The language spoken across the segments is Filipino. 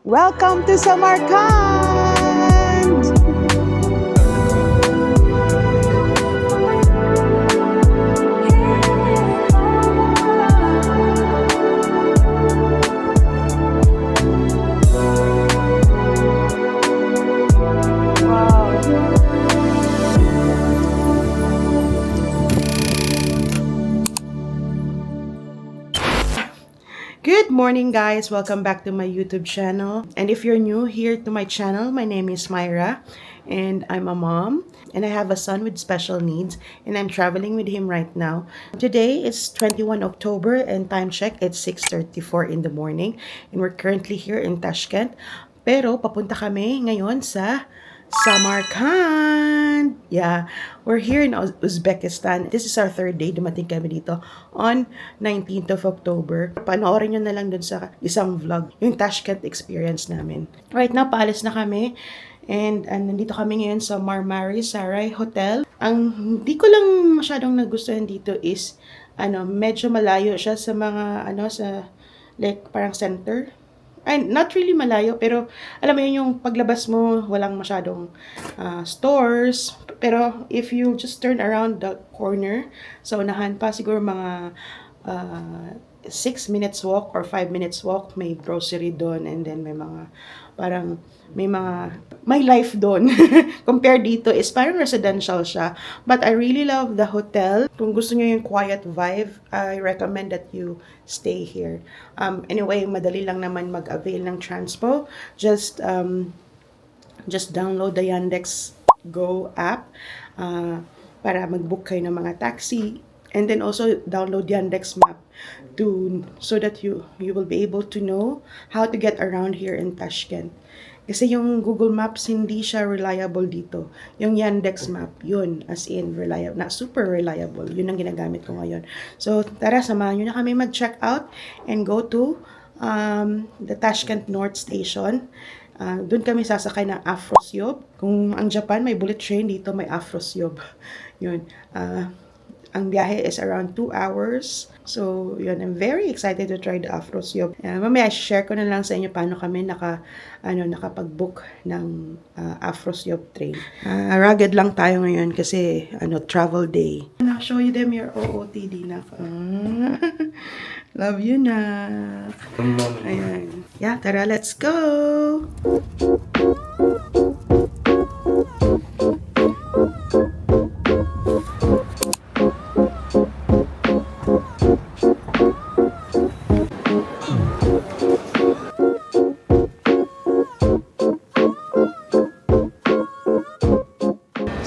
Welcome to Samarkand! Good morning guys! Welcome back to my YouTube channel. And if you're new here to my channel, my name is Myra and I'm a mom and I have a son with special needs and I'm traveling with him right now. Today is 21 October and time check, it's 6:34 in the morning and we're currently here in Tashkent. Pero papunta kami ngayon sa Samarkand. Yeah, we're here in Uzbekistan. This is our third day. Dumating kami dito on 19th of October. Panoorin nyo na lang dun sa isang vlog, yung Tashkent experience namin. Right now, paalis na kami. And nandito kami ngayon sa Marmari Saray Hotel. Ang hindi ko lang masyadong nagustuhan dito is, medyo malayo siya sa mga, sa, like, parang center. Ay, not really malayo, pero alam mo yun, yung paglabas mo, walang masyadong stores. Pero if you just turn around the corner, sa unahan pa, siguro mga 6 minutes walk or 5 minutes walk, may grocery doon, and then may mga, parang, may life doon. Compared dito is parang residential siya. But I really love the hotel. Kung gusto niyo yung quiet vibe, I recommend that you stay here. Anyway, madali lang naman mag-avail ng transpo. Just download the Yandex Go app para mag-book kayo ng mga taxi. And then also download Yandex Map so that you will be able to know how to get around here in Tashkent. Kasi yung Google Maps hindi siya reliable dito. Yung Yandex Map, yun, as in reliable, na super reliable. Yun ang ginagamit ko ngayon. So tara, samahan nyo na kami mag-check out and go to the Tashkent North Station. Doon kami sasakay ng Afrosyob. Kung ang Japan may bullet train, dito may Afrosyob. Yun. Ang biyahe is around 2 hours. So, yun, I'm very excited to try the Afrosyob. Mamaya, share ko na lang sa inyo paano kami nakapag-book ng Afrosyob train. Rugged lang tayo ngayon kasi travel day. I'll show you them your OOTD na. Love you na. Ayan. Yeah, tara, let's go!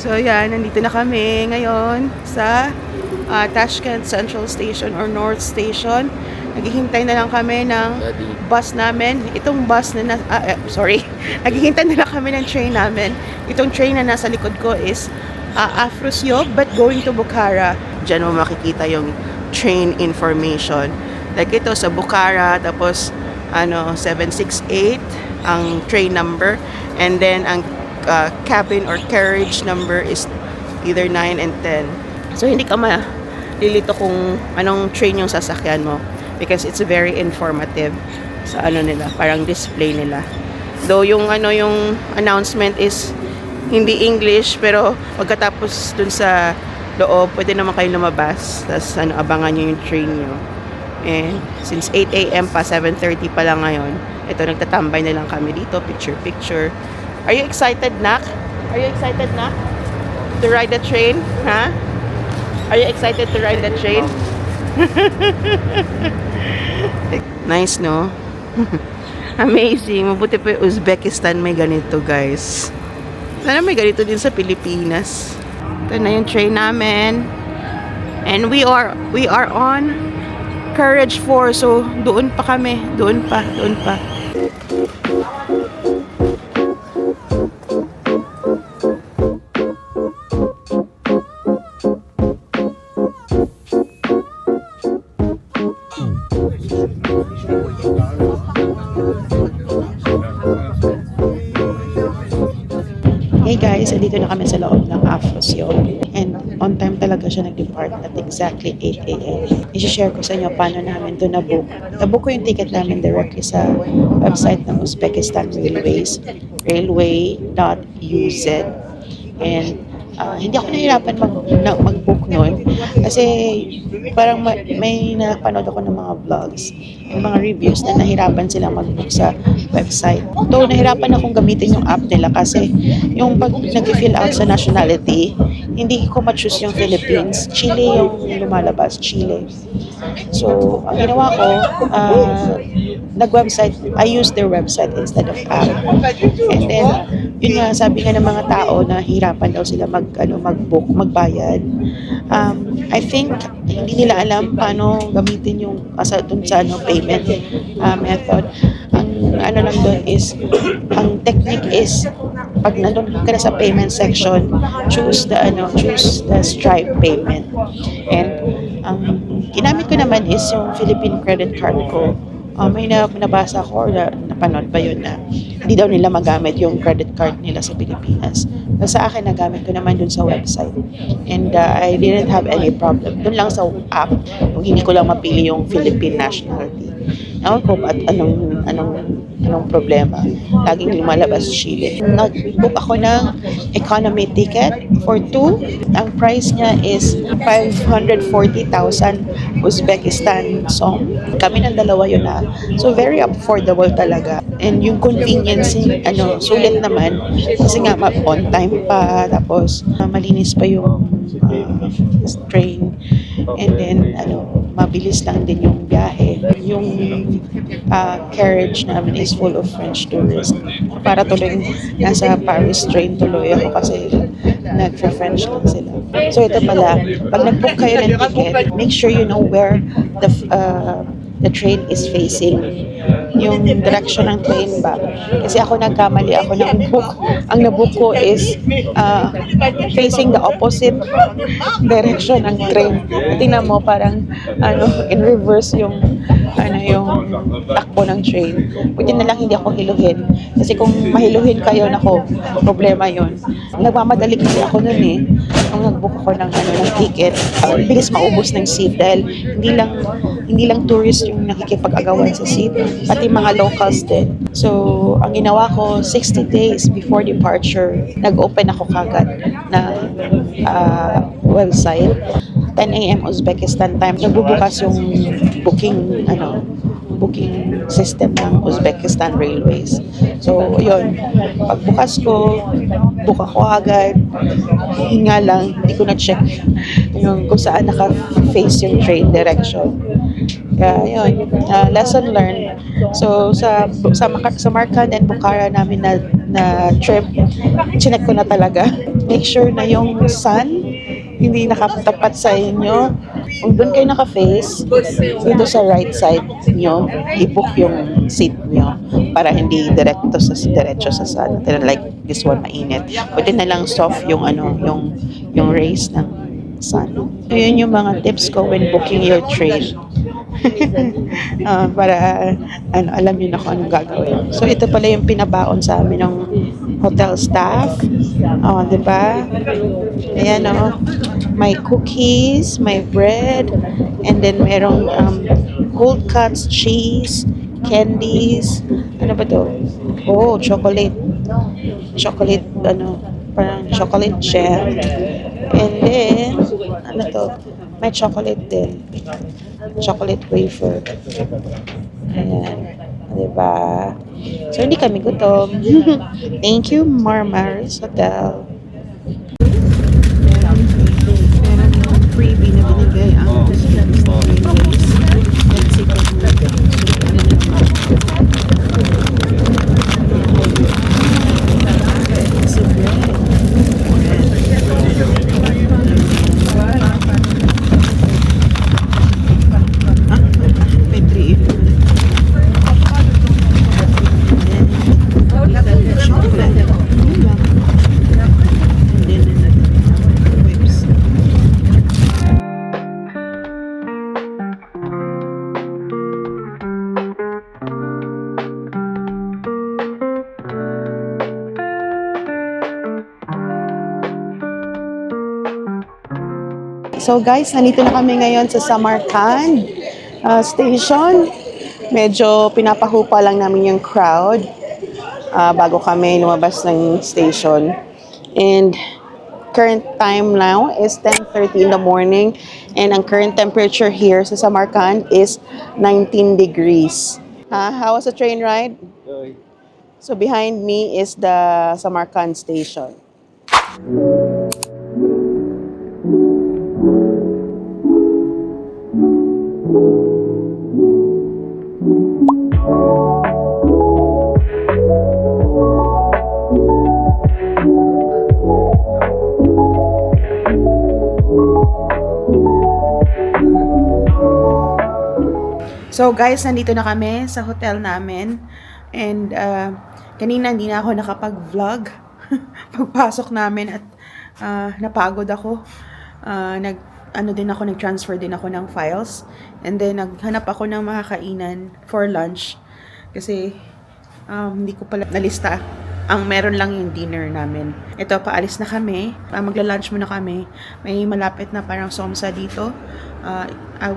So yan, nandito na kami ngayon sa Tashkent Central Station or North Station. Naghihintay na lang kami ng bus namin. Itong bus na naghihintay na lang kami ng train namin. Itong train na nasa likod ko is Afrosyob but going to Bukhara. Diyan mo makikita yung train information. Like ito sa Bukhara, tapos 768 ang train number, and then ang cabin or carriage number is either 9 and 10. So hindi ka malilito kung anong train yung sasakyan mo because it's very informative sa nila, parang display nila. Though yung yung announcement is hindi English, pero pagkatapos dun sa loob, pwede naman kayo lumabas, tapos abangan nyo yung train nyo. And since 8 AM pa, 7:30 pa lang ngayon, ito, nagtatambay na lang kami dito, picture. Are you excited, Nak? Are you excited, Nak? To ride the train? Huh? Are you excited to ride the train? Nice, no? Amazing. Mabuti pa yung Uzbekistan may ganito, guys. Sana may ganito din sa Pilipinas. Ito na yung train namin. And we are on Carriage 4. So, doon pa kami. Doon pa. Hey guys, andito na kami sa loob ng Afrosyob. And on time talaga siya nag-depart at exactly 8 a.m. I-share ko sa inyo paano namin ito nabook. Nabook ko yung ticket namin directly sa website ng Uzbekistan Railways, railway.uz. And hindi ako nahirapan mag-book noon kasi parang may napanood ako ng mga vlogs yung mga reviews na nahirapan silang mag-book sa website. Though nahirapan akong gamitin yung app nila kasi yung pag nag-fill out sa nationality, hindi ko ma-choose yung Philippines. Chile yung lumalabas, Chile. So, ang ginawa ko, nag-website, I used their website instead of app. And then, yun nga, sabi nga ng mga tao na hirapan daw sila mag-book, magbayad. I think, hindi nila alam paano gamitin yung dun sa payment method. Ang lang doon is, ang technique is, pag nandun ka na sa payment section, choose the Stripe payment. And ang ginamit ko naman is yung Philippine credit card ko. May nabasa ko or napanood pa yun na hindi daw nila magamit yung credit card nila sa Pilipinas. Sa akin, nagamit ko naman dun sa website. And I didn't have any problem. Dun lang sa app, hindi ko lang mapili yung Philippine nationality. Ewan ko at anong problema. Laging lumalabas Chile. Nag-book ako ng economy ticket for 2. Ang price niya is 540,000 Uzbekistan song. Kami ng dalawa yun na. So very affordable talaga. And yung convenience, sulit naman. Kasi nga on time pa. Tapos malinis pa yung train. And then mabilis lang din yung biyahe. Yung carriage namin is full of French tourists. Para tuloy nasa Paris train tuloy ako kasi nag-French lang sila. So ito pala, pag nag-book kayo ng ticket, make sure you know where the train is facing. Yung direction ng train ba. Kasi ako nagkamali ako ng book. Ang nabook ko is facing the opposite direction ng train. Tingnan mo parang in reverse yung takbo ng train. Buti na lang hindi ako hiluhin. Kasi kung mahiluhin kayo, nako, problema yon. Nagmamadali kasi ako nun nung nag-book ako ng ticket. Bilis maubos ng seat dahil hindi lang tourist yung nakikipag-agawan sa seat, pati mga locals din. So, ang ginawa ko, 60 days before departure, nag-open ako kagad ng website. 10 a.m. Uzbekistan time. Nagbubukas yung booking system ng Uzbekistan Railways. So, yun. Pagbukas ko, book ako agad. Yun nga lang, hindi ko na-check kung saan naka-face yung train direction. Kaya, yun. Lesson learned. So, sa Samarkand and Bukhara namin na trip, chinek ko na talaga. Make sure na yung sun hindi nakatapat sa inyo. Kung doon kayo naka-face, dito sa right side nyo, i-book yung seat nyo para hindi diretso sa sun. Like this one, mainit. Pwede na lang soft yung rays ng sun. So, yun yung mga tips ko when booking your train. Para alam nyo na kung anong gagawin. So, ito pala yung pinabaon sa amin ng hotel staff. Diba? Ayan, may cookies, may bread, and then merong cold cuts, cheese, candies. Ano ba to? Oh, chocolate. Chocolate, parang chocolate jam. And then, ano to? May chocolate din. Chocolate wafer. Ayan. Diba? So, hindi kami gutom. Thank you, Marmaris Hotel. Merong freebie na binigay ang Railways. Let's see kung So guys, nandito na kami ngayon sa Samarkand station. Medyo pinapahupa lang namin yung crowd bago kami lumabas ng station. And current time now is 10:30 in the morning, and ang current temperature here sa Samarkand is 19 degrees. How was the train ride? So behind me is the Samarkand station. So guys, nandito na kami sa hotel namin, and kanina hindi na ako nakapag-vlog pagpasok namin, at napagod ako. Nag-transfer din ako ng files, and then naghanap ako ng makakainan for lunch kasi hindi ko pala nalista. Ang meron lang yung dinner namin. Ito, paalis na kami. Magla-lunch muna kami. May malapit na parang Somsa dito.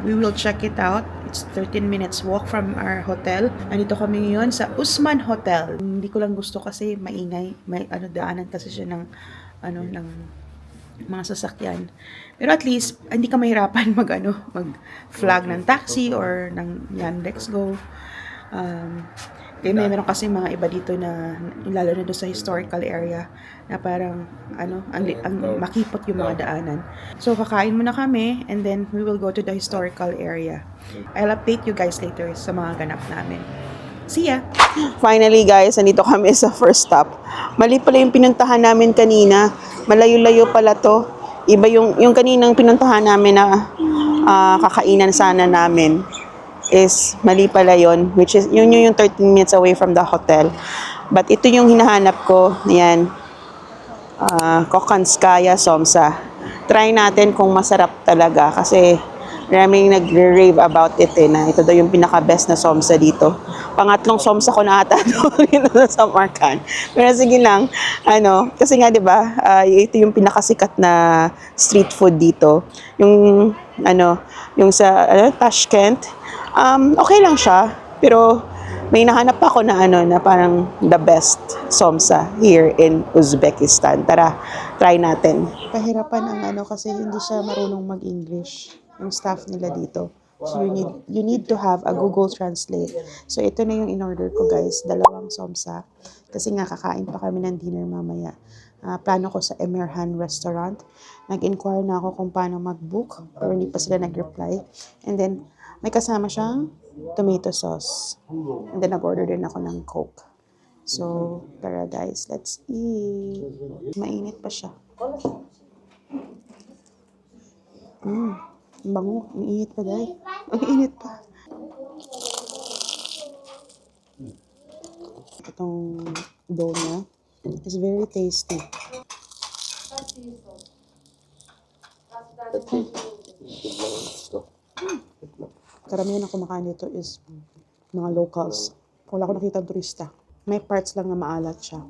We will check it out. It's 13 minutes walk from our hotel. Andito kami ngayon sa Usman Hotel. Hindi ko lang gusto kasi maingay. May daanan kasi siya ng ng mga sasakyan. Pero at least hindi ka mahirapan mag-flag ng taxi or ng Yandex Go. Kaya meron kasi mga iba dito na lalo na doon sa historical area na parang ang makipot yung mga daanan. So kakain muna kami, and then we will go to the historical area. I'll update you guys later sa mga ganap namin. See ya! Finally guys, nandito kami sa first stop. Mali pala yung pinuntahan namin kanina. Malayo-layo pala to. Iba yung kaninang pinuntahan namin na kakainan sana namin. Is mali pala yon, which is yun yung 13 minutes away from the hotel. But ito yung hinahanap ko. Yan, Kokhanskaya Somsa. Try natin kung masarap talaga kasi maraming nagre-rave about it na ito daw yung pinaka-best na Somsa dito. Pangatlong Somsa ko na ata dito sa Samarkand. Pero sige lang, kasi nga 'di ba, ito yung pinakasikat na street food dito. Yung yung sa Tashkent. Okay lang siya, pero may nahanap ako na na parang the best Somsa here in Uzbekistan. Tara, try natin. Pahirapan ang kasi hindi siya marunong mag-English yung staff nila dito. So you need to have a Google Translate. So ito na yung in-order ko guys, 2 Somsa. Kasi nga kakain pa kami ng dinner mamaya. Plano ko sa Emirhan Restaurant. Nag-inquire na ako kung paano mag-book, pero hindi pa sila nag-reply. And then may kasama siyang tomato sauce. And then nag-order din ako ng Coke. So, tara guys, let's eat. Mainit pa siya. Bango. Ang init pa dahil. Ang init pa. Itong dough niya is very tasty. Karamihan na kumakain dito is mga locals. Wala ko nakita turista. May parts lang na maalat siya.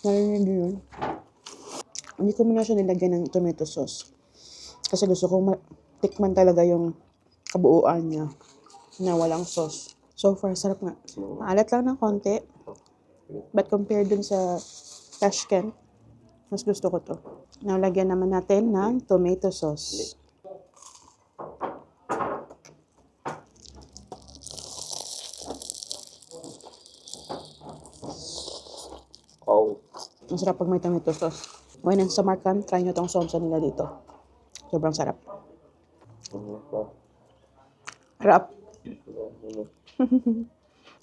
Narinig yun. Hindi ko muna siya nilagyan ng tomato sauce. Kasi gusto ko tikman talaga yung kabuuan niya na walang sauce. So far, sarap nga. Maalat lang ng konti. But compared dun sa Tashkent, mas gusto ko to. Nalagyan naman natin ng tomato sauce. Masarap pag may tomato sauce. When in Samarkand, try nyo tong Somsa nila dito. Sobrang sarap. Sarap.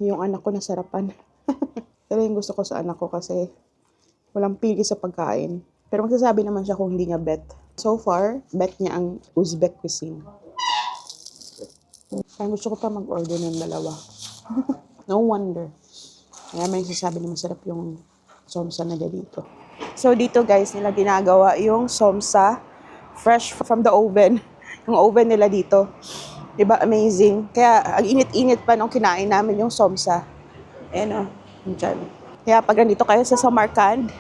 Yung anak ko nasarapan. Pero yung gusto ko sa anak ko kasi walang pili sa pagkain. Pero magsasabi naman siya kung hindi niya bet. So far, bet niya ang Uzbek cuisine. Kaya gusto ko pa mag-order ng 2. No wonder. Kaya may sasabi na masarap yung Somsa na dito. So dito guys, nila ginagawa yung Somsa fresh from the oven. Yung oven nila dito. Diba? Amazing. Kaya ang init-init pa nung kinain namin yung Somsa. Ayan o. Dyan. Kaya pag nandito kayo sa Samarkand,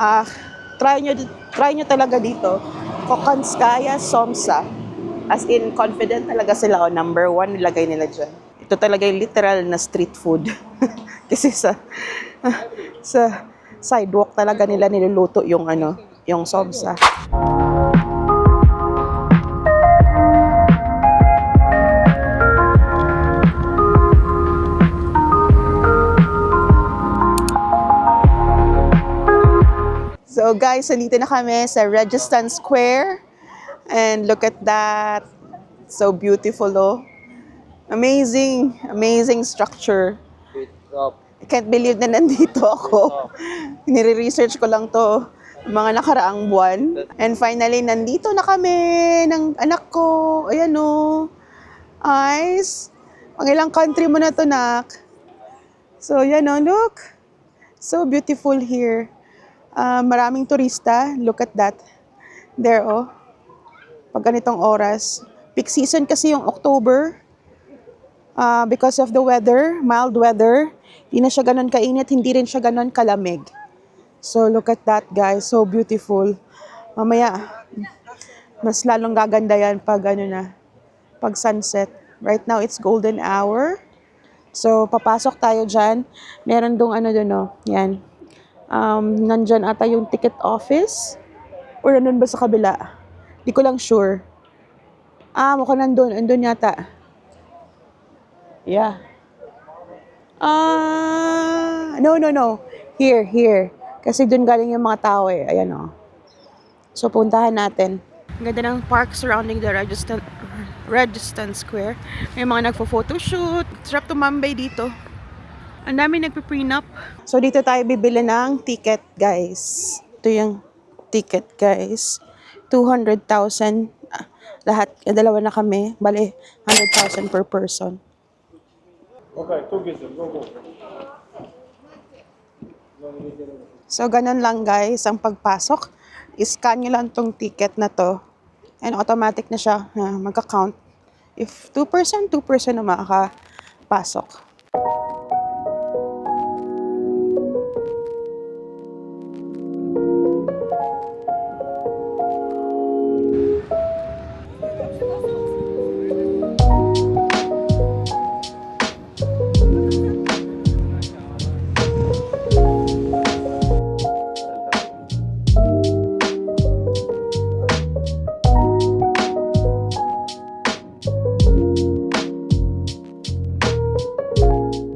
Ah, try nyo talaga dito. Kokonskaya Somsa. As in, confident talaga sila. O, number one, nilagay nila dyan. Ito talaga yung literal na street food. Kasi sa sidewalk talaga nila niluluto yung yung somsa. So guys, nandito na kami sa Registan Square. And look at that. So beautiful, oh. Amazing, amazing structure. I can't believe na nandito ako. Nire-research ko lang to mga nakaraang buwan. And finally, nandito na kami ng anak ko. Ayan, oh. Eyes. Pang ilang country mo na to, nak? So, yan, oh, look. So beautiful here. Maraming turista. Look at that. There, oh. Pag ganitong oras. Peak season kasi yung October. Because of the weather, mild weather. Hindi na siya ganun kainit, hindi rin siya ganun kalamig. So look at that, guys. So beautiful. Mamaya, mas lalong gaganda yan pag pag sunset. Right now, it's golden hour. So papasok tayo dyan. Meron dong dun, oh. Yan. Nandyan ata yung ticket office. Or nandun ba sa kabila? Di ko lang sure. Mukhang nandun. Andun yata. Yeah. No. Here. Kasi dun galing yung mga tao eh. Ayan, oh. So, puntahan natin. Ang ganda ng park surrounding the Registan Square. May mga nagpo-photoshoot. Sarap tumambay dito. Ang dami nagpe-prenup. So, dito tayo bibili ng ticket, guys. Ito yung ticket, guys. 200,000. Lahat. Dalawa na kami. Bale, 100,000 per person. Okay, go. So, ganun lang, guys. Ang pagpasok, iscan nyo lang tong ticket na to. And automatic na siya. Magka-count. If 2% na makakapasok.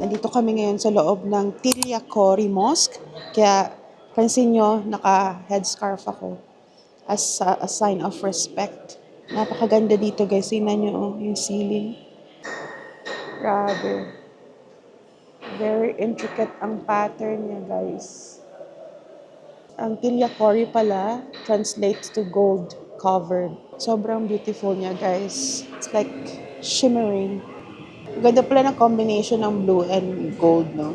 Nandito kami ngayon sa loob ng Tiliakori Mosque. Kaya pansin nyo, naka-headscarf ako as a sign of respect. Napakaganda dito, guys. Tingnan nyo, oh, yung ceiling. Grabe. Very intricate ang pattern niya, guys. Ang Tiliakori pala translates to gold covered. Sobrang beautiful niya, guys. It's like shimmering. Ganda pala ng combination ng blue and gold, no?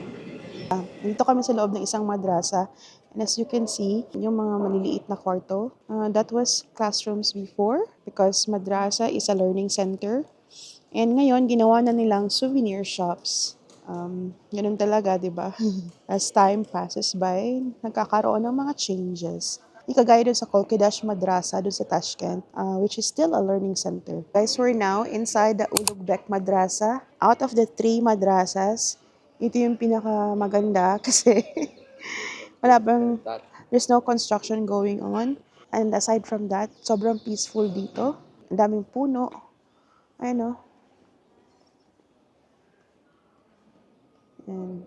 Dito kami sa loob ng isang madrasa. And as you can see, yung mga maliliit na kwarto, that was classrooms before because madrasa is a learning center. And ngayon, ginawa na nilang souvenir shops. Ganun talaga, di ba? As time passes by, nagkakaroon ng mga changes. Ikagaya dun sa Kolkedash Madrasa dun sa Tashkent, which is still a learning center. Guys, we're now inside the Ulugbek Madrasa. Out of the 3 madrasas, ito yung pinakamaganda kasi there's no construction going on. And aside from that, sobrang peaceful dito. Ang daming puno. Ayun, oh. And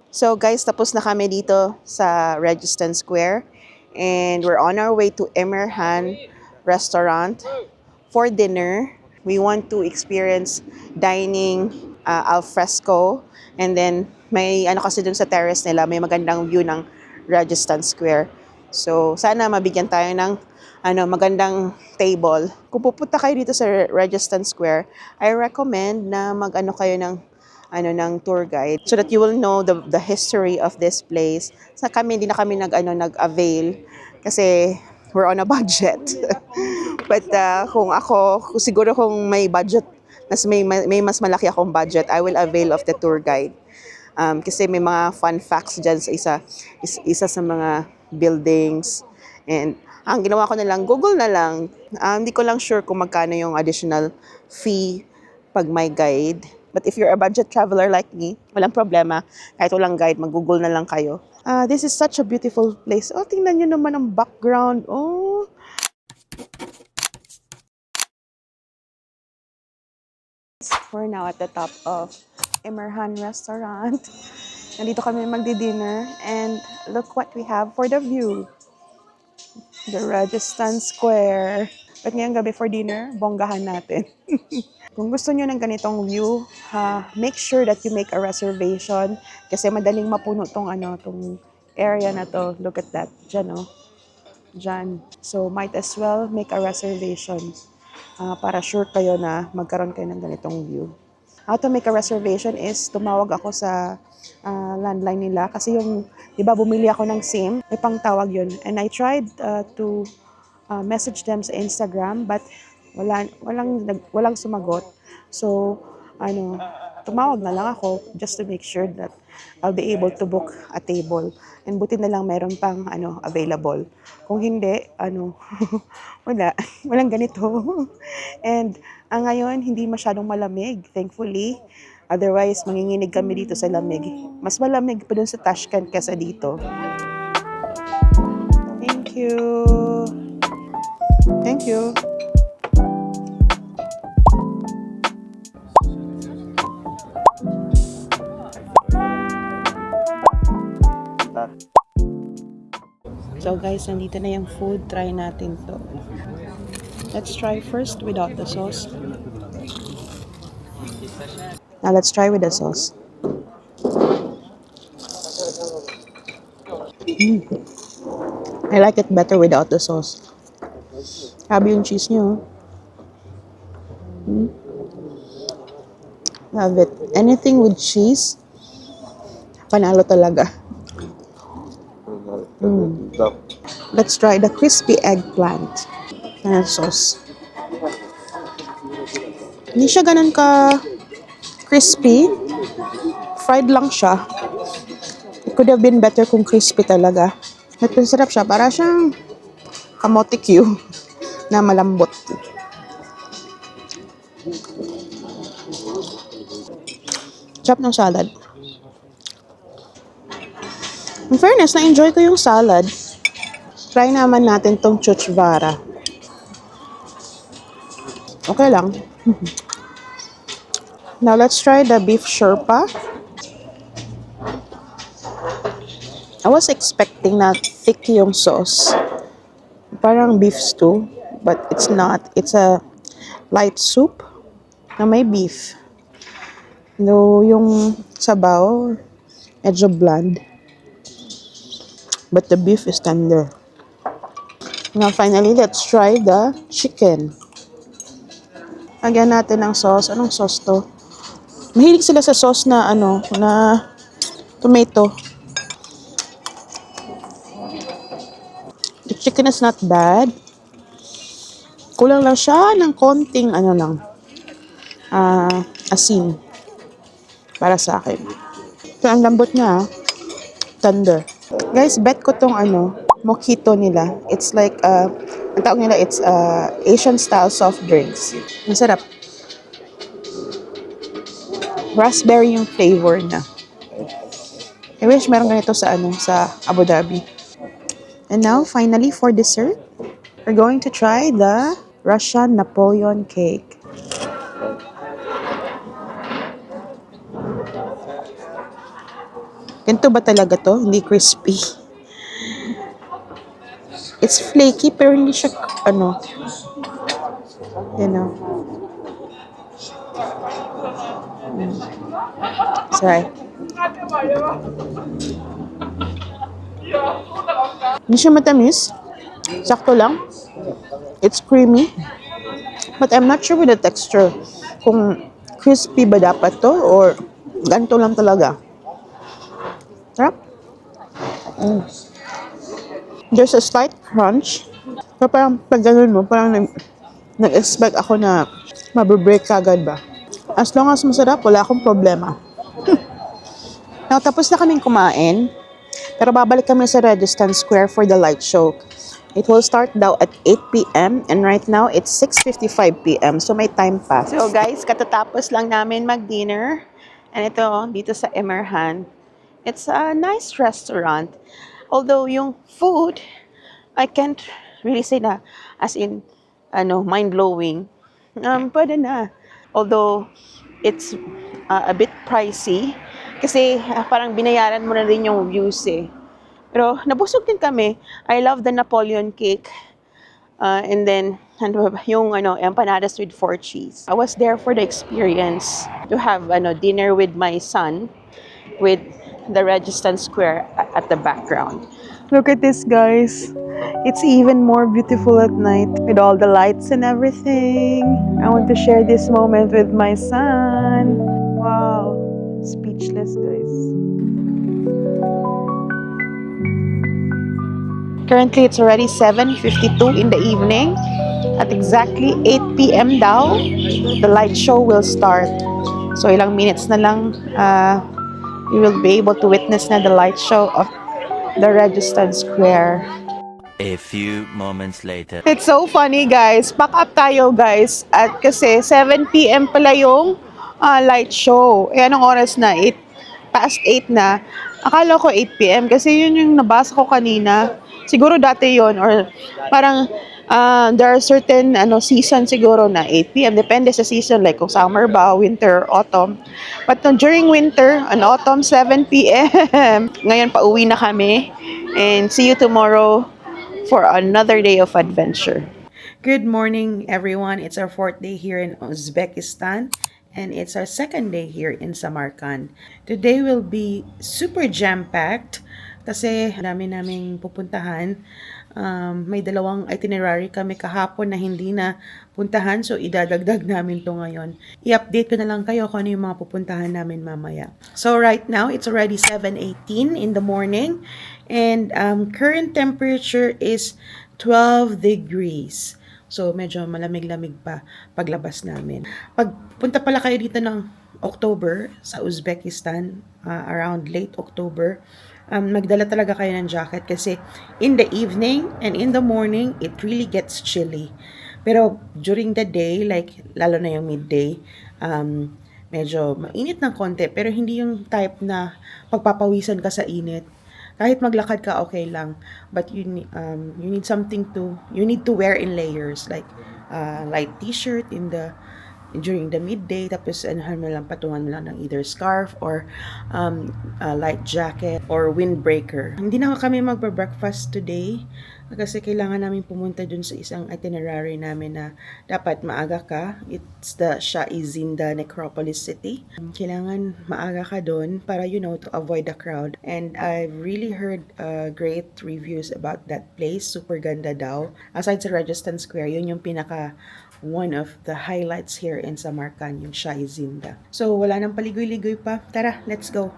so guys, tapos na kami dito sa Registan Square. And we're on our way to Emirhan Restaurant for dinner. We want to experience dining al fresco. And then may kasi dun sa terrace nila, may magandang view ng Registan Square. So sana mabigyan tayo ng magandang table. Kung pupunta kayo dito sa Registan Square, I recommend na kayo ng tour guide so that you will know the history of this place. Sa kami hindi na kami nag-avail kasi we're on a budget. But siguro kung may budget, may mas malaki akong budget, I will avail of the tour guide. Kasi may mga fun facts dyan sa isa sa mga buildings. And ang ginawa ko na lang, Google na lang. Hindi ko lang sure kung magkano yung additional fee pag may guide. But if you're a budget traveler like me, walang problema. Kahit walang guide, mag-Google na lang kayo. This is such a beautiful place. Oh, tingnan nyo naman ang background. Oh, we're now at the top of Emerhan Restaurant. Nandito kami magdi-dinner. And look what we have for the view. The Rajasthan Square. But ngayong gabi for dinner, bonggahan natin. Kung gusto nyo ng ganitong view, make sure that you make a reservation kasi madaling mapuno tong area na to. Look at that. Diyan, oh. Diyan. So, might as well make a reservation para sure kayo na magkaroon kayo ng ganitong view. How to make a reservation is tumawag ako sa landline nila kasi di ba bumili ako ng SIM, may pangtawag yun. And I tried to message them sa Instagram but walang sumagot. So, tumawag na lang ako just to make sure that I'll be able to book a table. And buti na lang meron pang available. Kung hindi, walang ganito. And ngayon, hindi masyadong malamig, thankfully. Otherwise, manginginig kami dito sa lamig. Mas malamig pa dun sa Tashkent kesa dito. Thank you. Thank you. So guys, nandito na yung food. Try natin to. Let's try first without the sauce. Now let's try with the sauce. I like it better without the sauce. Grabe yung cheese nyo. Love it. Anything with cheese, panalo talaga. Let's try the crispy eggplant and sauce. Hindi siya ganun ka crispy. Fried lang siya. It could have been better kung crispy talaga. At masarap siya. Para siyang kamote Q na malambot. Sarap ng salad. In fairness, na-enjoy ko yung salad. Try naman natin tong chuchvara. Okay lang. Now, let's try the beef sherpa. I was expecting na thick yung sauce. Parang beef stew, but it's not. It's a light soup na may beef. Though yung sabaw, medyo bland. But the beef is tender. Now, finally, let's try the chicken. Lagyan natin ng sauce. Anong sauce to? Mahilig sila sa sauce na na tomato. The chicken is not bad. Kulang lang siya ng konting asin. Para sa akin. So, ang lambot niya, tender. Guys, bet ko tong mojito nila. It's like, ang tawag nila, it's Asian style soft drinks. Masarap. Raspberry yung flavor na. I wish meron ganito sa Abu Dhabi. And now, finally, for dessert, we're going to try the Russian Napoleon cake. Ganito ba talaga to? Hindi crispy. It's flaky pero hindi siya Sorry. Hindi siya matamis. Sakto lang. It's creamy. But I'm not sure with the texture. Kung crispy ba dapat to or ganito lang talaga. Sarap. There's a slight crunch. Pero parang pag ganun mo, parang nag-expect ako na mabibreak kagad ba. As long as masarap, wala akong problema. Now, tapos na kaming kumain. Pero babalik kami sa Registan Square for the light show. It will start daw at 8 p.m. and right now it's 6:55 p.m. So may time pa. So guys, katatapos lang namin mag-dinner. And ito, dito sa Emerhan. It's a nice restaurant. Although yung food, I can't really say na as in mind-blowing. Pwede na. Although it's a bit pricey kasi parang binayaran mo na rin yung views eh. Pero nabusog din kami. I love the Napoleon cake. And then yung empanadas with 4 cheese. I was there for the experience to have dinner with my son with the Registan Square at the background. Look at this, guys. It's even more beautiful at night with all the lights and everything. I want to share this moment with my son. Wow. Speechless, guys. Currently, it's already 7:52 in the evening. At exactly 8 p.m. daw, the light show will start. So, ilang minutes na lang, you will be able to witness na the light show of the Registan Square. A few moments later. It's so funny, guys. Pack up tayo, guys. At kasi 7 p.m. pala yung light show. Eh, anong oras na? 8, past 8 na. Akala ko 8 p.m. kasi yun yung nabasa ko kanina. Siguro dati yon or parang there are certain season siguro na 8 p.m. Depende sa season like kung summer ba, winter, autumn. But during winter and autumn, 7 p.m. Ngayon pauwi na kami. And see you tomorrow for another day of adventure. Good morning, everyone. It's our 4th day here in Uzbekistan. And it's our 2nd day here in Samarkand. Today will be super jam-packed kasi dami naming pupuntahan. May dalawang itinerary kami kahapon na hindi na puntahan, so idadagdag namin to ngayon. I-update ko na lang kayo kung ano yung mga pupuntahan namin mamaya. So right now, it's already 7:18 in the morning and current temperature is 12 degrees. So medyo malamig-lamig pa paglabas namin. Pagpunta pala kayo dito ng October sa Uzbekistan, around late October, magdala talaga kayo ng jacket kasi in the evening and in the morning, it really gets chilly. Pero during the day, like lalo na yung midday, medyo mainit ng konti pero hindi yung type na pagpapawisan ka sa init. Kahit maglakad ka, okay lang. But you need something you need to wear in layers like light t-shirt during the midday, tapos patungan mo lang ng either scarf or light jacket or windbreaker. Hindi na kami magbe-breakfast today kasi kailangan namin pumunta dun sa isang itinerary namin na dapat maaga ka. It's the Shah Izinda Necropolis City. Kailangan maaga ka dun para to avoid the crowd. And I've really heard great reviews about that place. Super ganda daw. Aside sa Registan Square, yun yung one of the highlights here in Samarkand, yung Shah Izinda. So, wala nang paligoy-ligoy pa. Tara, let's go!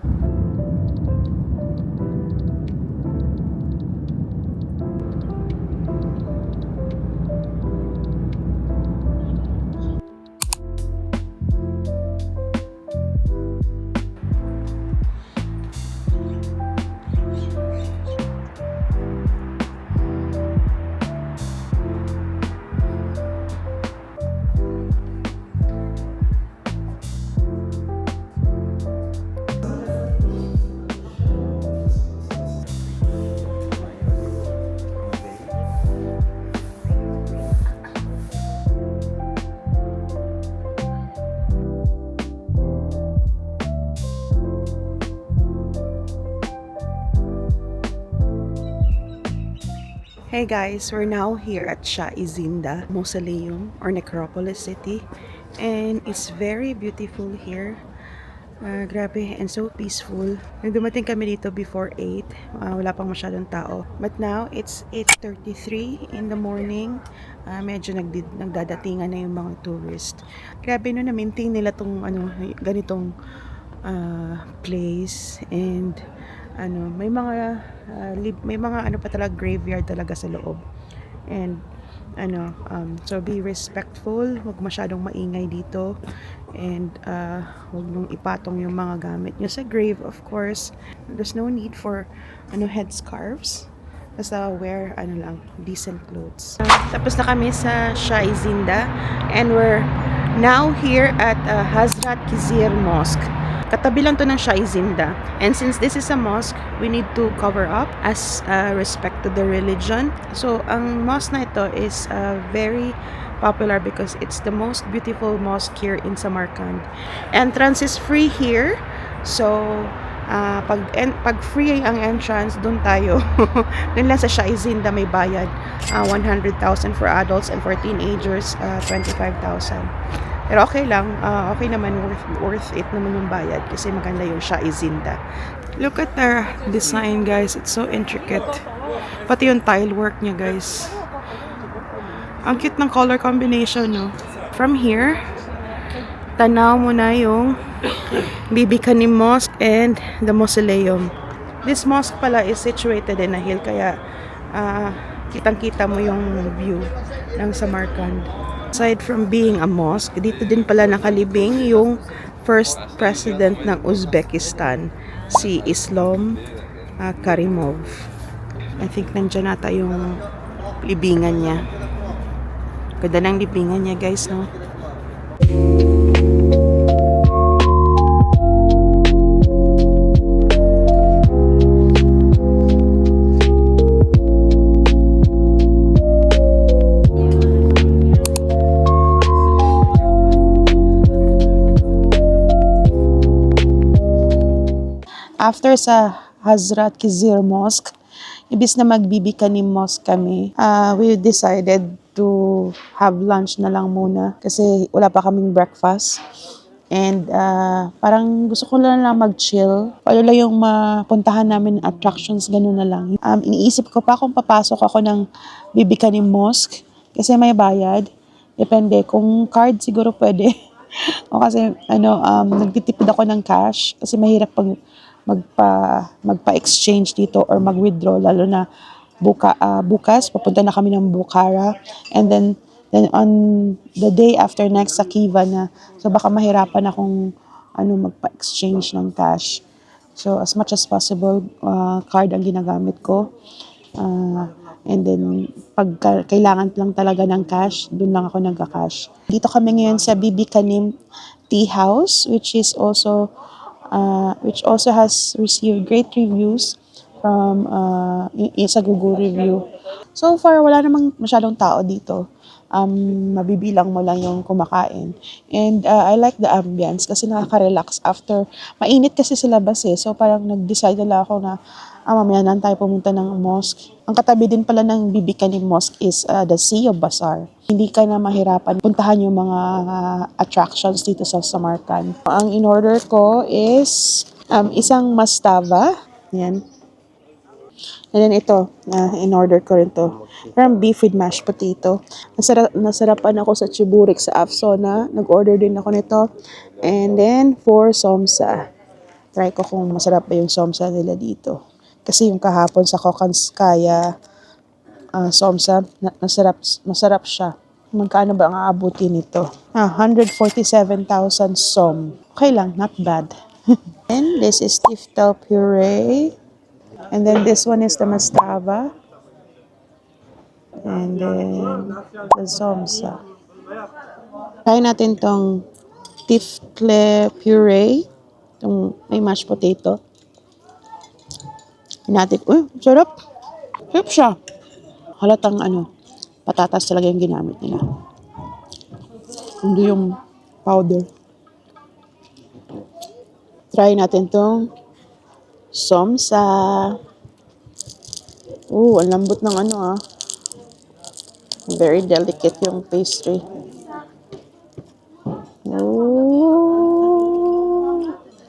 Hey guys, we're now here at Shah Izinda Mausoleum or Necropolis City, and it's very beautiful here. Grabe, and so peaceful. Nung dumating kami dito before 8, wala pang masyadong tao. But now, it's 8:33 in the morning. Medyo nagdadatingan na yung mga tourist. Grabe no, na-maintain nila tong ganitong place, and may mga pa talaga graveyard talaga sa loob. And So be respectful, huwag masyadong maingay dito, and huwag nung ipatong yung mga gamit nyo sa grave. Of course, there's no need for headscarves. Basta wear decent clothes. Tapos na kami sa Shaizinda, and we're now here at Hazrat Kizir Mosque. Katabi lang to ng Shaizinda. And since this is a mosque, we need to cover up as respect to the religion. So, ang mosque na ito is very popular because it's the most beautiful mosque here in Samarkand. Entrance is free here. So, pag free ang entrance, doon tayo. Doon lang sa Shaizinda may bayad. 100,000 for adults, and for teenagers, 25,000. Pero okay lang, okay naman, worth it naman yung bayad kasi maganda yung Shaizinda. Look at their design, guys. It's so intricate. Pati yung tile work niya, guys. Ang cute ng color combination, no? From here, tanaw mo na yung Bibi Kanim Mosque and the Mausoleum. This mosque pala is situated in a hill, kaya kitang-kita mo yung view ng Samarkand. Aside from being a mosque, dito din pala nakalibing yung first president ng Uzbekistan, si Islam Karimov. I think nandyan nata yung libingan niya. Ganda ng libingan niya, guys, no? After sa Hazrat Kizir Mosque, ibis na magbibi Kanim Mosque kami, we decided to have lunch na lang muna kasi wala pa kaming breakfast. And parang gusto ko lang mag-chill. Wala lang yung mapuntahan namin attractions, gano'n na lang. Iniisip ko pa kung papasok ako ng Bibi Kanim Mosque kasi may bayad. Depende. Kung card siguro pwede. O kasi nagtitipid ako ng cash kasi mahirap pag magpa-exchange dito or mag-withdraw, lalo na bukas papunta na kami ng Bukhara, and then on the day after next sa Khiva na, so baka mahirapan akong magpa-exchange ng cash. So as much as possible, card ang ginagamit ko, and then pag kailangan lang talaga ng cash, dun lang ako nagka-cash. Dito kami ngayon sa Bibi Kanim Tea House, which also has received great reviews from sa Google review. So far, wala namang masyadong tao dito. Mabibilang mo lang yung kumakain. And I like the ambience kasi nakaka-relax after. Mainit kasi sa labas eh. So parang nag-decide na ako na mamaya na tayo pumunta ng mosque. Ang katabi din pala ng Bibi Kanim Mosque is the Sea of Bazaar. Hindi ka na mahirapan puntahan yung mga attractions dito sa Samarkand. Ang in-order ko is isang mastava. Yan. And then ito, in-order ko rin to. Parang beef with mashed potato. Nasarapan ako sa chiburik sa Afsona. Nag-order din ako nito. And then, for somsa. Try ko kung masarap ba yung somsa nila dito. Kasi yung kahapon sa Kokanskaya somsa, masarap siya. Magkano ba ang aabutin nito? 147,000 som. Okay lang, not bad. And this is tiftal puree. And then this one is the mastava. And then the somsa. Try natin tong tiftle puree. Itong may mashed potato. Natin, sarap. Sarap siya. Halatang patatas talaga yung ginamit nila. Hindi yung powder. Try natin tong somsa. Ang lambot ng very delicate yung pastry.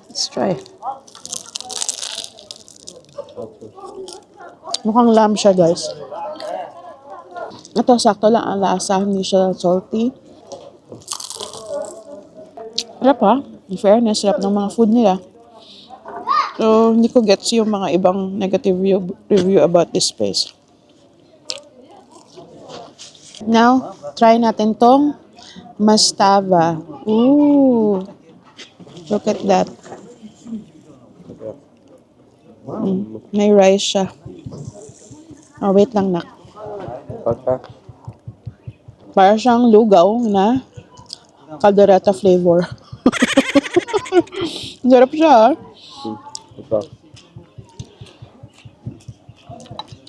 Let's try. Mukhang lamb siya, guys. Ito, sakto lang ang lasa. Hindi siya salty. Sarap ha. In fairness, sarap ng mga food nila. So, hindi ko gets yung mga ibang negative review about this place. Now, try natin tong mastava. Ooh, look at that. May rice siya. Oh, wait lang nak. Para siyang lugaw na caldereta flavor. Sarap siya, ah.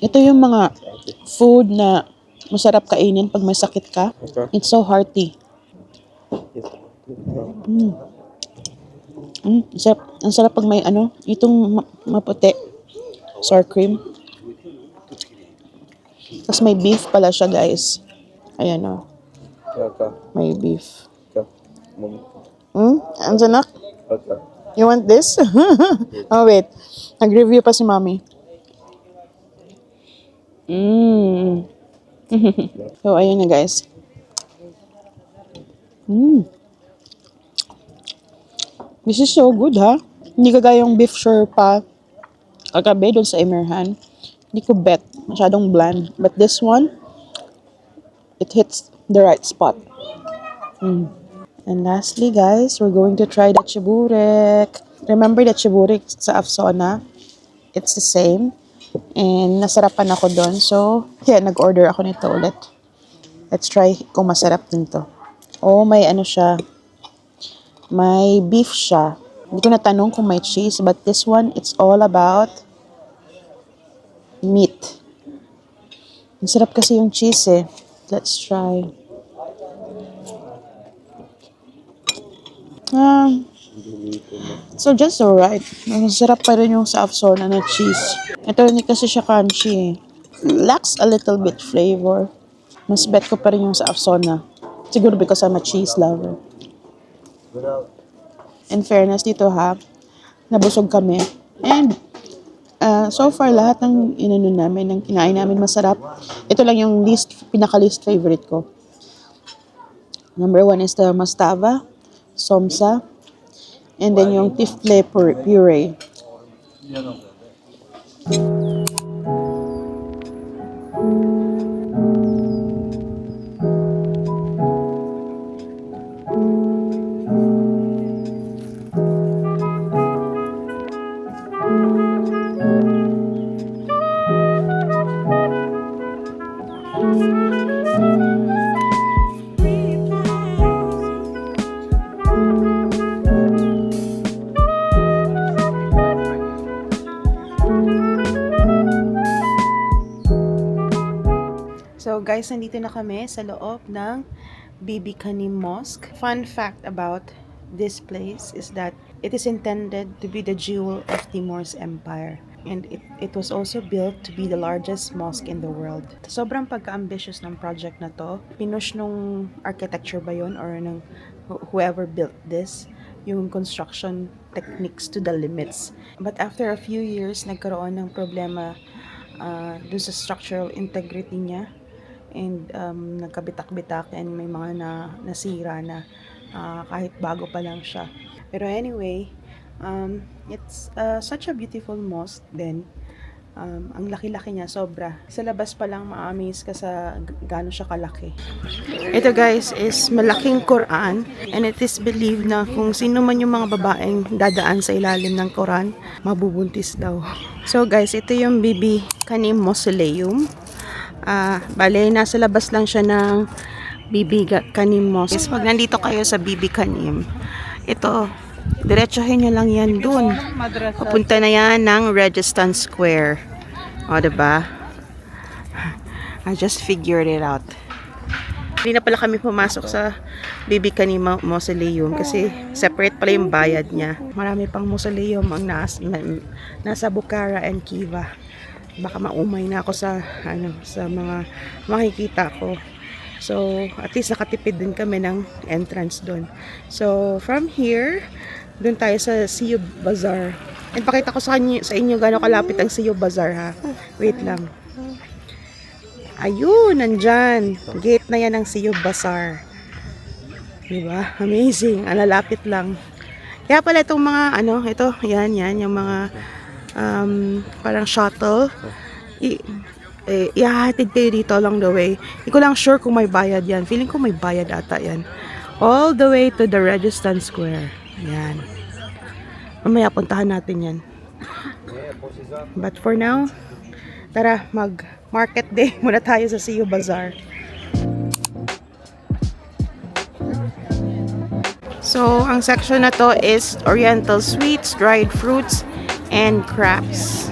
Ito yung mga food na masarap kainin pag may sakit ka. It's so hearty. Sarap. Ang sarap pag may itong maputi. Sour cream. Tapos may beef pala siya, guys. Ayan, oh. May beef. Andiyan nak? You want this? Oh, wait. Nag-review pa si Mommy. So, ayun na, guys. This is so good, ha? Hindi kagaya yung beef Sherpa kagabi doon sa Emirhan. Hindi ko bet. Masyadong bland. But this one, it hits the right spot. And lastly, guys, we're going to try the chiburek. Remember the chiburek sa Afsona? It's the same. And nasarapan ako doon. So, yeah, nag-order ako nito ulit. Let's try kung masarap din to. Oh, may siya. May beef siya. Hindi ko natanong kung may cheese. But this one, it's all about meat. Ang sarap kasi yung cheese eh. Let's try. So just alright. Ang sarap pa rin yung sa Afsona na cheese. Ito hindi kasi siya crunchy eh. Lacks a little bit flavor. Mas bet ko pa rin yung sa Afsona. Siguro because I'm a cheese lover. In fairness dito ha, nabusog kami. And so far lahat ng ng kinain namin masarap. Ito lang yung pinaka-least favorite ko. Number 1 is the mastava, somsa, and then yung tifle puree. So guys, nandito na kami sa loob ng Bibi Kanim Mosque. Fun fact about this place is that it is intended to be the jewel of Timor's empire. And it was also built to be the largest mosque in the world. Sobrang pagka-ambitious ng project na to. Pinush nung architecture ba yun or ng whoever built this, yung construction techniques to the limits. But after a few years, nagkaroon ng problema dun sa structural integrity niya. And nagkabitak-bitak and may mga nasira na kahit bago pa lang siya. Pero anyway, it's such a beautiful mosque then. Ang laki-laki niya, sobra. Sa labas pa lang ma-amaze ka sa gaano siya kalaki. Ito guys is malaking Quran and it is believed na kung sino man yung mga babaeng dadaan sa ilalim ng Quran, mabubuntis daw. So guys, ito yung Bibi Kanim Mausoleum. Bale, nasa labas lang siya ng Bibi Kanim Mosque. Pag nandito kayo sa Bibi Kanim, ito, diretsahin nyo lang yan dun. Papunta na yan ng Registan Square. O, diba? I just figured it out. Hindi na pala kami pumasok sa Bibi Kanim Mausoleum kasi separate pala yung bayad niya. Marami pang mausoleum ang nasa Bukhara and Khiva. Baka maumay na ako sa mga makikita ko. So, at least nakatipid din kami ng entrance doon. So, from here, doon tayo sa Siyub Bazaar. And pakita ko sa inyo gaano kalapit ang Siyub Bazaar ha. Wait lang. Ayun, nandyan. Gate na yan ng Siyub Bazaar. Diba? Amazing. Ang lalapit lang. Kaya pala itong mga yan, yung mga parang shuttle. Ihahatid kayo dito along the way. Hindi ko lang sure kung may bayad yan. Feeling ko may bayad ata yan. All the way to the Registan Square. Yan. Mamaya puntahan natin yan. But for now, tara mag-market day muna tayo sa Siyo Bazaar. So, ang section na to is Oriental Sweets, dried fruits, and crafts.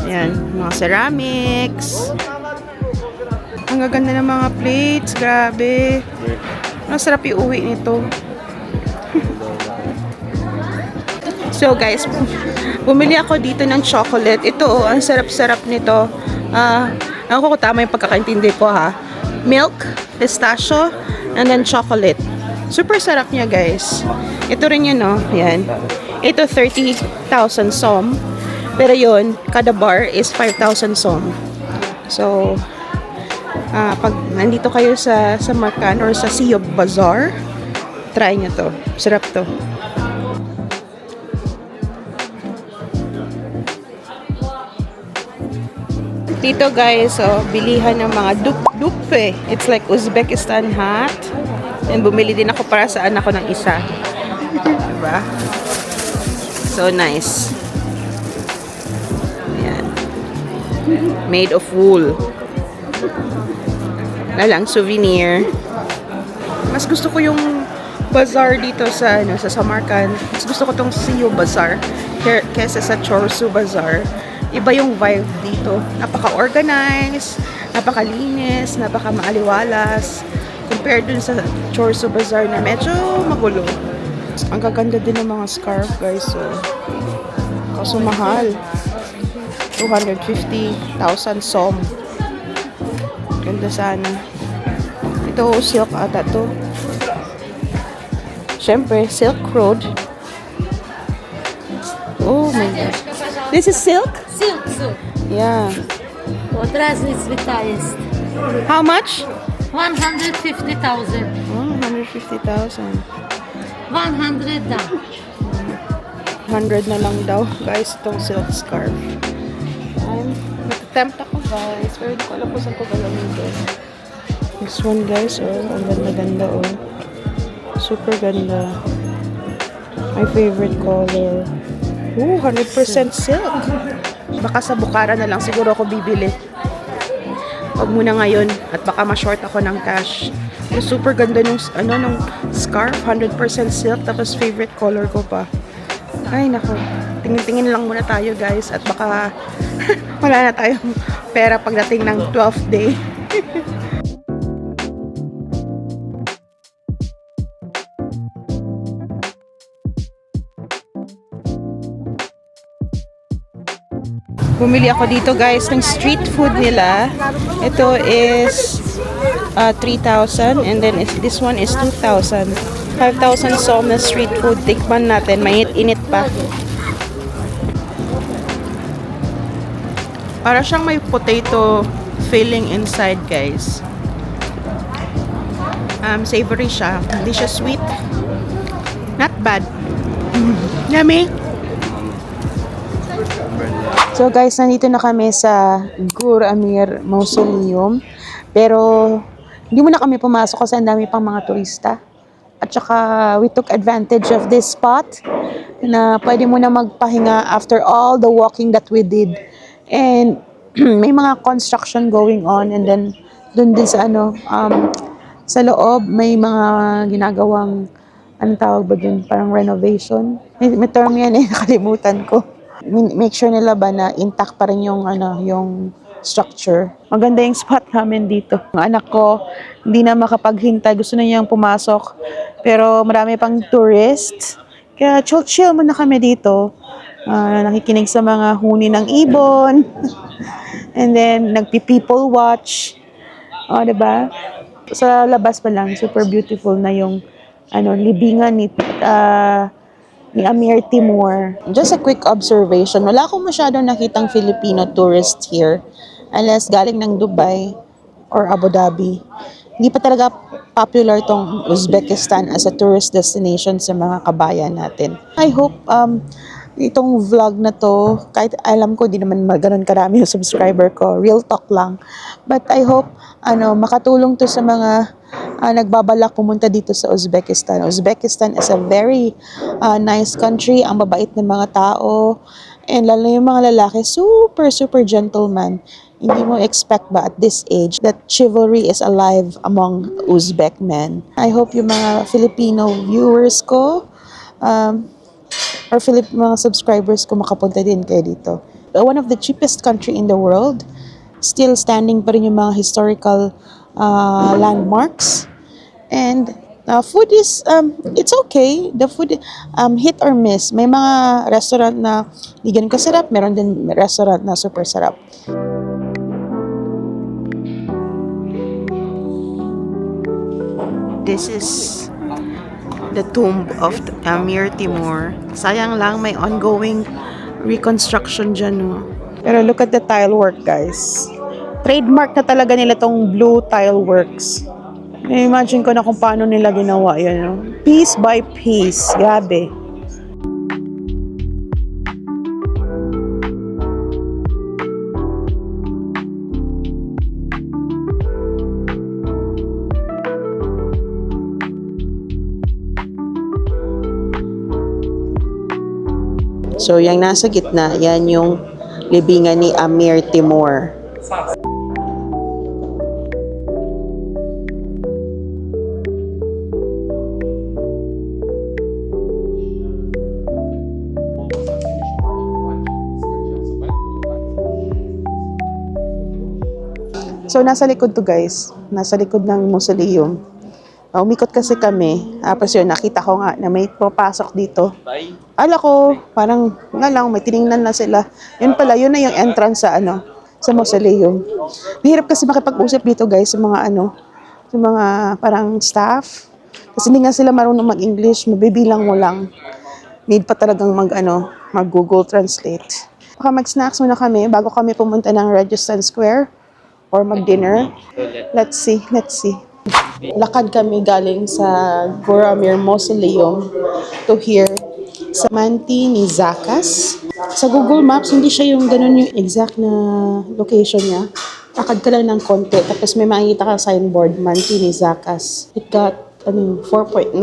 Yan, mga ceramics. Ang gaganda ng mga plates, grabe. Ang sarap iuwi nito. So guys, bumili ako dito ng chocolate. Ito, ang sarap-sarap nito. Ako kung tama yung pagkakaintindi ko ha. Milk, pistachio, and then chocolate. Super sarap niya guys. Ito rin yun, no? Yan. Ito 30,000 som. Pero yun, kada bar is 5,000 som. So, pag nandito kayo sa Marcan or sa Siyo Bazaar, try nyo to. Sarap to. Dito guys, bilihan ng mga dupe. It's like Uzbekistan hat. And bumili din ako para sa anak ko ng isa. Diba? So nice. Ayan. Made of wool. Lalang souvenir. Mas gusto ko yung bazaar dito sa Samarkand. Mas gusto ko tong Siyo Bazaar kesa sa Chorsu Bazaar. Iba yung vibe dito. Napaka-organized, napakalinis, napaka-maaliwalas. Compared dun sa Chorsu Bazaar na medyo magulo. Ang gaganda din ng mga scarf guys. So, kaso mahal. 250,000 som. Ganda sana. Ito silk ata to. Siyempre, Silk Road. Oh my gosh. This is silk? Silk. Yeah. What dress is the highest? How much? 150,000. Oh, 150,000. 100 down. 100 na lang daw, guys, itong silk scarf. Natatempt ako, guys. Pero hindi ko alam kung saan ko gagamitin. This one, guys, ang ganda-ganda, super ganda. My favorite color. 100% silk. Baka sa Bukhara na lang siguro ako bibili. Huwag muna ngayon at baka ma-short ako ng cash. Pero super ganda nung scarf, 100% silk, tapos favorite color ko pa. Ay nako, tingin-tingin lang muna tayo guys at baka wala na tayong pera pagdating ng 12th day. Bumili ako dito guys ng street food nila. Ito is 3,000 and then this one is 2,000. 5,000 som na street food. Tikman natin. Mainit-init pa. Para siyang may potato filling inside guys. Savory siya. Hindi siya sweet. Not bad. Yummy. So guys, nandito na kami sa Gur Amir Mausoleum. Pero hindi mo na kami pumasok kasi ang dami pang mga turista. At saka we took advantage of this spot na pwede mo na magpahinga after all the walking that we did. And may mga construction going on and then dun din sa sa loob may mga ginagawang tawag ba dun? Parang renovation. May term yan nakalimutan ko. Make sure nila ba na intact pa rin yung yung structure. Maganda yung spot namin dito. Ang anak ko hindi na makapaghintay, gusto na niyang pumasok. Pero marami pang tourists. Kaya chill muna kami dito. Nakikinig sa mga huni ng ibon. And then nagpi-people watch. Diba? Sa labas pa lang, super beautiful na yung libingan ni Amir Timur. Just a quick observation. Wala akong masyadong nakitang Filipino tourists here unless galing ng Dubai or Abu Dhabi. Hindi pa talaga popular tong Uzbekistan as a tourist destination sa mga kabayan natin. I hope itong vlog na to, kahit alam ko di naman ganun karami yung subscriber ko, real talk lang. But I hope makatulong to sa mga nagbabalak pumunta dito sa Uzbekistan. Uzbekistan is a very nice country, ang babait ng mga tao, and lalo yung mga lalaki, super super gentleman. Hindi mo expect ba at this age that chivalry is alive among Uzbek men. I hope yung mga Filipino viewers ko, or mga subscribers ko makapunta din kayo dito. One of the cheapest country in the world, still standing pa rin yung mga historical landmarks. And food is, it's okay. The food, hit or miss. May mga restaurant na hindi ganun kasarap, meron din restaurant na super sarap. This is the tomb of Amir Timur. Sayang lang may ongoing reconstruction dyan, no? Pero look at the tile work, guys. Trademark na talaga nila tong blue tile works. Imagine ko na kung paano nila ginawa yan, no? Piece by piece. Grabe. So, yung nasa gitna, yan yung libingan ni Amir Timur. So, nasa likod to, guys. Nasa likod ng mausoleum. Umikot kasi kami. Tapos yun, nakita ko nga na may papasok dito. Ala ko, parang nga lang, may tiningnan na sila. Yun pala, yun na yung entrance sa sa mausoleum. Mahirap kasi makipag-usap dito, guys, sa mga sa mga parang staff. Kasi hindi nga sila marunong mag-English, mabibilang mo lang. Need pa talagang mag-Google Translate. Baka mag-snacks muna kami bago kami pumunta ng Registan Square or mag-dinner. Let's see. Lakad kami galing sa Goramir Mausoleum to here sa Manti ni Zakas. Sa Google Maps, hindi siya yung ganun yung exact na location niya. Lakad ka lang ng konti, tapos may makikita ka signboard, Manti ni Zakas. It got 4.9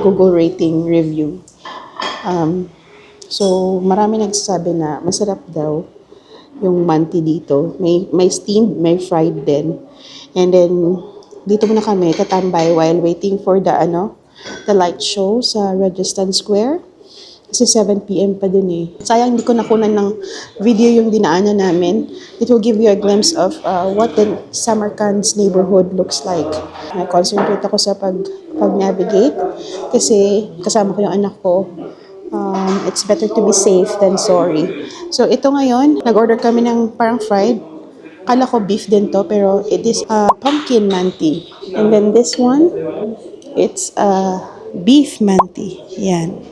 Google rating review. So, marami nagsasabi na masarap daw yung manti dito. May steamed, may fried din. And then, dito muna kami tatambay while waiting for the light show sa Registan Square. Kasi 7 p.m. pa dun eh. Sayang hindi ko nakunan ng video yung dinaanan namin. It will give you a glimpse of what the Samarkand's neighborhood looks like. Concentrate ako sa pag-navigate kasi kasama ko yung anak ko. It's better to be safe than sorry. So ito ngayon, nag-order kami ng parang fried. Kala ko beef din to, pero it is pumpkin manti. And then this one, it's beef manti. Yan.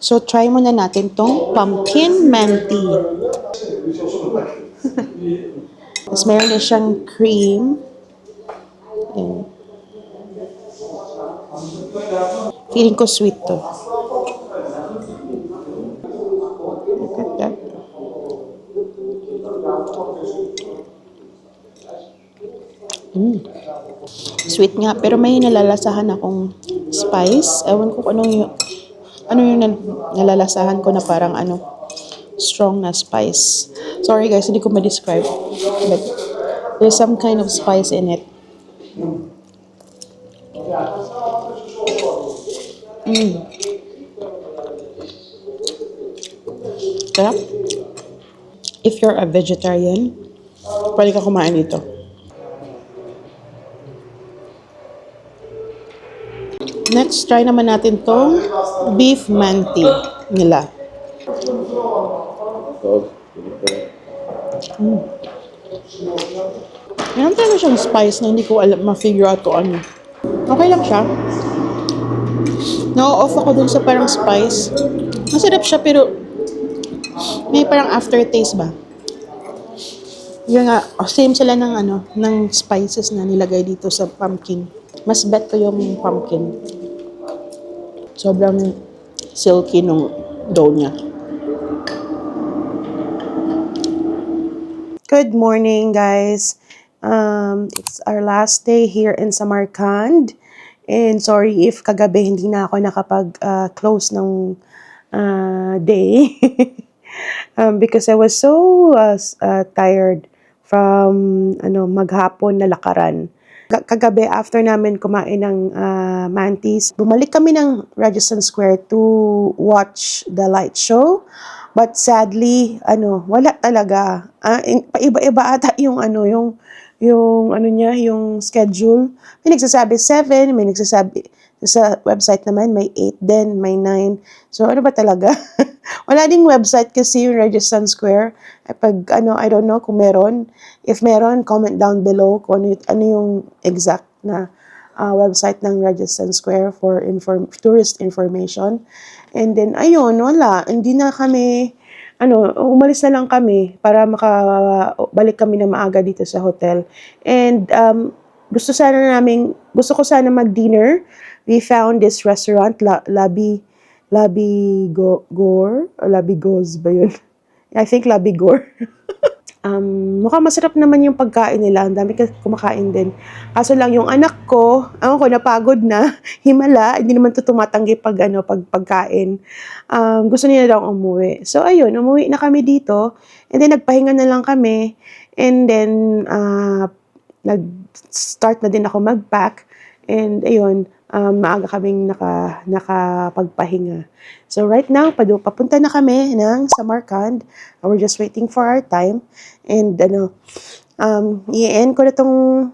So try muna natin tong pumpkin manti. Tapos meron na siyang cream. Yan. Feeling ko sweet to. Look at that. Sweet nga, pero may nalalasahan akong spice. Ewan ko kung ano yung nalalasahan ko na parang strong na spice. Sorry guys, hindi ko ma-describe. But there's some kind of spice in it. Sarap. If you're a vegetarian, pwede ka kumain dito. Next, try naman natin tong beef manti nila. Meron talaga siyang spice na hindi ko ma-figure out kung ano. Okay lang siya. Na-off ako dun sa parang spice. Masarap siya pero may parang aftertaste ba? Yung nga, same sila ng spices na nilagay dito sa pumpkin. Mas bet ko yung pumpkin. Sobrang silky nung dough niya. Good morning, guys. It's our last day here in Samarkand. And sorry if kagabi hindi na ako nakapag-close ng day. Because I was so tired from maghapon na lakaran. Kagabi, after namin kumain ng mantis, bumalik kami ng Registration Square to watch the light show. But sadly, wala talaga. Paiba-iba ata yung schedule. May nagsasabi 7, may nagsasabi sa website naman may 8 din, may 9. So ano ba talaga? Wala ding website kasi yung Registration Square. Pag I don't know kung meron. If meron, comment down below kung ano yung exact na website ng Registration Square for tourist information. And then ayun, wala. Hindi na kami umalis na lang kami para makabalik kami na maaga dito sa hotel. And gusto ko sana mag-dinner. We found this restaurant, Labi Goes ba yun? I think Labi Gore. Mukhang masarap naman yung pagkain nila. Ang dami kumakain din. Kaso lang yung anak ko, napagod na, himala, hindi naman to tumatanggi pagkain. Gusto niya daw umuwi. So ayun, umuwi na kami dito. And then nagpahinga na lang kami. And then nag-start na din ako mag-pack. And ayun, maaga kaming nakapagpahinga. So right now, papunta na kami ng Samarkand. We're just waiting for our time. And i-end ko na tong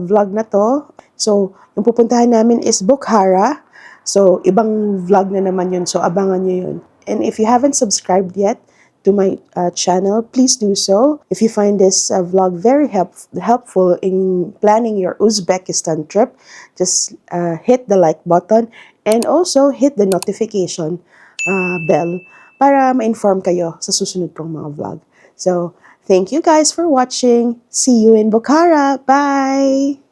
vlog na to. So, yung pupuntahan namin is Bukhara. So, ibang vlog na naman yun. So, abangan nyo yun. And if you haven't subscribed yet to my channel, please do so. If you find this vlog very helpful in planning your Uzbekistan trip, just hit the like button and also hit the notification bell para ma-inform kayo sa susunod kong mga vlog. So, thank you guys for watching. See you in Bukhara. Bye!